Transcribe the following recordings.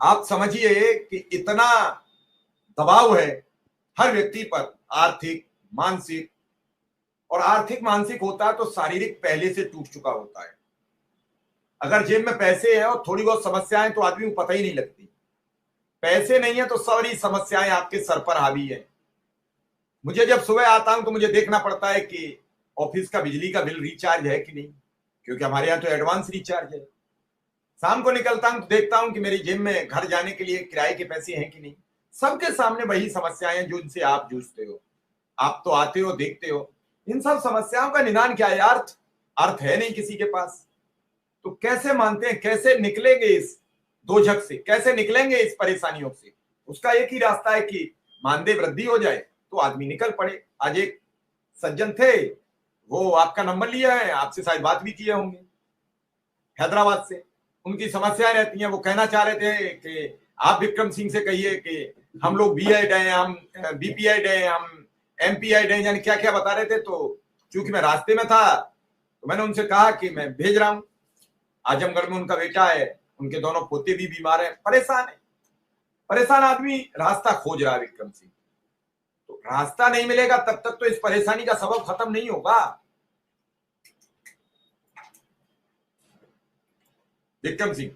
आप समझिए कि इतना दबाव है हर व्यक्ति पर, आर्थिक मानसिक, और आर्थिक मानसिक होता है तो शारीरिक पहले से टूट चुका होता है। अगर जेब में पैसे हैं और थोड़ी बहुत समस्याएं तो आदमी को पता ही नहीं लगती। पैसे नहीं है तो सारी समस्याएं आपके सर पर हावी है। मुझे जब सुबह आता हूं तो मुझे देखना पड़ता है कि ऑफिस का बिजली का बिल रिचार्ज है कि नहीं, क्योंकि हमारे यहाँ तो एडवांस रिचार्ज है। शाम को निकलता हूं तो देखता हूं कि मेरी जेब में घर जाने के लिए किराए के पैसे हैं कि नहीं। सबके सामने वही समस्याएं जो इनसे आप जूझते हो। आप तो आते हो, देखते हो। इन सब समस्याओं का निदान क्या है? अर्थ अर्थ है नहीं किसी के पास। तो कैसे मानते हैं, कैसे निकलेंगे इस दोजख से, कैसे निकलेंगे इस परेशानियों से? उसका एक ही रास्ता है कि मानदेय वृद्धि हो जाए तो आदमी निकल पड़े। आज एक सज्जन थे, वो आपका नंबर लिया है, आपसे शायद बात भी किए होंगे, हैदराबाद से। उनकी समस्याएं रहती हैं। वो कहना चाह रहे थे कि आप विक्रम सिंह से कहिए कि हम लोग बीएड हैं, हम बीपीएड हैं, हम एमपीएड हैं, यानी क्या क्या बता रहे थे। तो चूंकि मैं रास्ते में था तो मैंने उनसे कहा कि मैं भेज रहा हूं। आजमगढ़ में उनका बेटा है, उनके दोनों पोते भी बीमार हैं, परेशान है। परेशान आदमी रास्ता खोज रहा है विक्रम सिंह। तो रास्ता नहीं मिलेगा तब तक तो इस परेशानी का सबब खत्म नहीं होगा। विक्रम सिंह,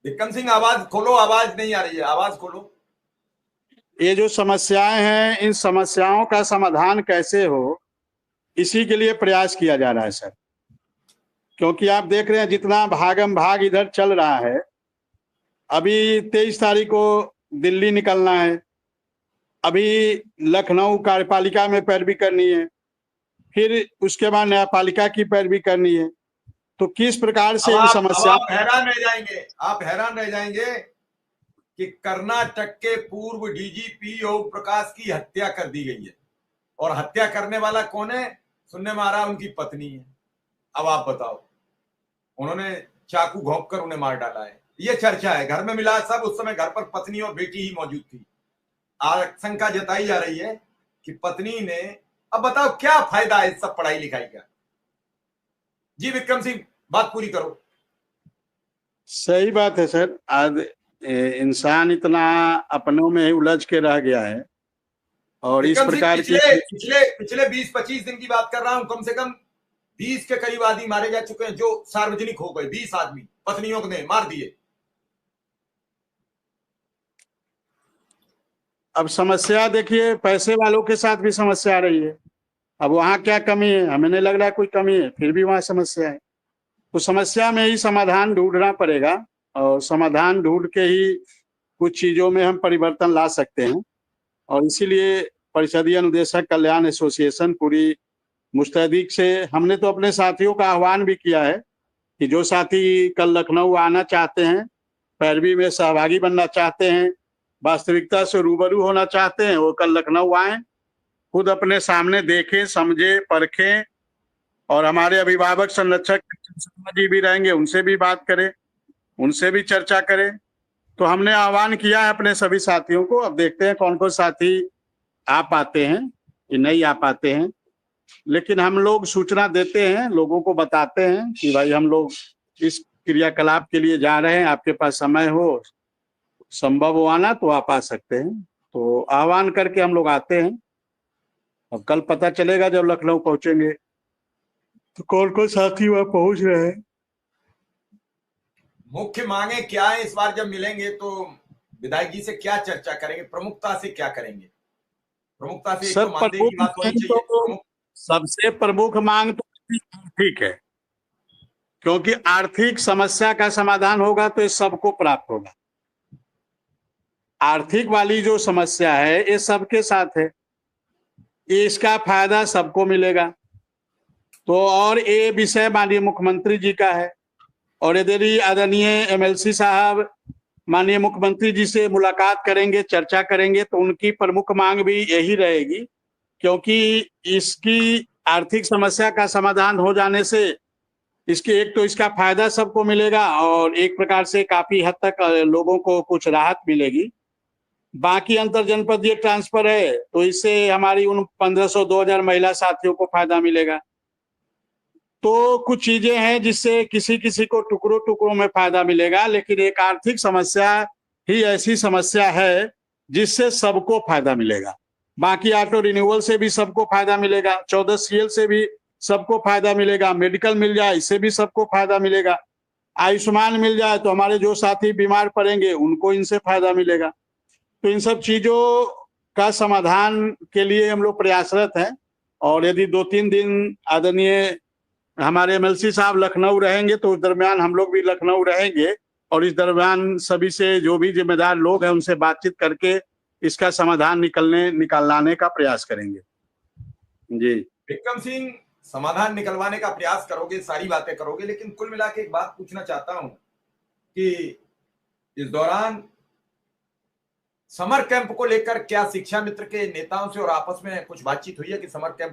विक्रम सिंह आवाज खोलो, आवाज नहीं आ रही है, आवाज खोलो। ये जो समस्याएं हैं, इन समस्याओं का समाधान कैसे हो, इसी के लिए प्रयास किया जा रहा है सर। क्योंकि आप देख रहे हैं जितना भागम भाग इधर चल रहा है। अभी 23 तारीख को दिल्ली निकलना है, अभी लखनऊ कार्यपालिका में पैरवी करनी है, फिर उसके बाद न्यायपालिका की पैरवी करनी है। तो किस प्रकार से इन समस्याओं, आप हैरान रह जाएंगे, आप हैरान रह जाएंगे कि कर्नाटक के पूर्व डीजीपी ओम प्रकाश की हत्या कर दी गई है। और हत्या करने वाला कौन है? सुनने में आ रहा है उनकी पत्नी है। अब आप बताओ, उन्होंने चाकू घोंप कर उन्हें मार डाला है, ये चर्चा है। घर में मिला सब, उस समय घर पर पत्नी और बेटी ही मौजूद थी। आशंका जताई जा रही है कि पत्नी ने, अब बताओ क्या फायदा है इस सब पढ़ाई लिखाई का? जी विक्रम सिंह, बात पूरी करो। सही बात है सर। आज इंसान इतना अपनों में ही उलझ के रह गया है और इस प्रकार की पिछले 20-25 दिन की बात कर रहा हूं, कम से कम 20 के करीब आदमी मारे जा चुके हैं जो सार्वजनिक हो गए। 20 आदमी पत्नियों ने मार दिए। अब समस्या देखिए, पैसे वालों के साथ भी समस्या आ रही है। अब वहां क्या कमी है? हमें नहीं लग रहा है कोई कमी है, फिर भी वहां समस्या है। तो समस्या में ही समाधान ढूंढना पड़ेगा और समाधान ढूंढ के ही कुछ चीजों में हम परिवर्तन ला सकते हैं। और इसीलिए परिषदीय अनुदेशक कल्याण एसोसिएशन पूरी मुस्तैदी से, हमने तो अपने साथियों का आह्वान भी किया है कि जो साथी कल लखनऊ आना चाहते हैं, पैरवी में सहभागी बनना चाहते हैं, वास्तविकता से रूबरू होना चाहते हैं, वो कल लखनऊ आए, खुद अपने सामने देखें, समझे, परखें। और हमारे अभिभावक संरक्षक जी भी रहेंगे, उनसे भी बात करें, उनसे भी चर्चा करें। तो हमने आह्वान किया है अपने सभी साथियों को। अब देखते हैं कौन कौन साथी आ पाते हैं कि नहीं आ पाते हैं। लेकिन हम लोग सूचना देते हैं, लोगों को बताते हैं कि भाई हम लोग इस क्रियाकलाप के लिए जा रहे हैं, आपके पास समय हो, संभव हो आना तो आप आ सकते हैं। तो आह्वान करके हम लोग आते हैं। अब कल पता चलेगा जब लखनऊ पहुंचेंगे तो कौन कौन साथी वहां पहुंच रहे हैं। मुख्य मांगे क्या है इस बार जब मिलेंगे तो विधायक जी से क्या चर्चा करेंगे, प्रमुखता से क्या करेंगे? प्रमुखता से एक तो मानदेय की बात होनी चाहिए। तो सबसे प्रमुख मांग तो ठीक है, क्योंकि आर्थिक समस्या का समाधान होगा तो ये सबको प्राप्त होगा। आर्थिक वाली जो समस्या है ये सबके साथ है, इसका फायदा सबको मिलेगा। तो और ये विषय माननीय मुख्यमंत्री जी का है, और यदि आदरणीय एमएलसी साहब माननीय मुख्यमंत्री जी से मुलाकात करेंगे, चर्चा करेंगे, तो उनकी प्रमुख मांग भी यही रहेगी। क्योंकि इसकी आर्थिक समस्या का समाधान हो जाने से इसके एक तो इसका फायदा सबको मिलेगा और एक प्रकार से काफी हद तक लोगों को कुछ राहत मिलेगी। बाकी अंतर जनपदीय ट्रांसफर है तो इससे हमारी उन 1500-2000 महिला साथियों को फायदा मिलेगा। तो कुछ चीजें हैं जिससे किसी किसी को टुकड़ों टुकड़ों में फायदा मिलेगा, लेकिन एक आर्थिक समस्या ही ऐसी समस्या है जिससे सबको फायदा मिलेगा। बाकी ऑटो रिन्यूअल से भी सबको फायदा मिलेगा, 14 CL से भी सबको फायदा मिलेगा, मेडिकल मिल जाए इससे भी सबको फायदा मिलेगा, आयुष्मान मिल जाए तो हमारे जो साथी बीमार पड़ेंगे उनको इनसे फायदा मिलेगा। तो इन सब चीजों का समाधान के लिए हम लोग प्रयासरत हैं। और यदि 2-3 दिन आदरणीय हमारे MLC साहब लखनऊ रहेंगे तो उस दरमियान हम लोग भी लखनऊ रहेंगे, और इस दरमियान सभी से जो भी जिम्मेदार लोग हैं उनसे बातचीत करके इसका समाधान निकालने का प्रयास करेंगे। जी विक्रम सिंह, समाधान निकलवाने का प्रयास करोगे, सारी बातें करोगे, लेकिन कुल मिला के एक बात पूछना चाहता हूं कि इस दौरान समर कैंप को लेकर क्या शिक्षा मित्र के नेताओं से और आपस में कुछ बातचीत हुई है कि समर कैंप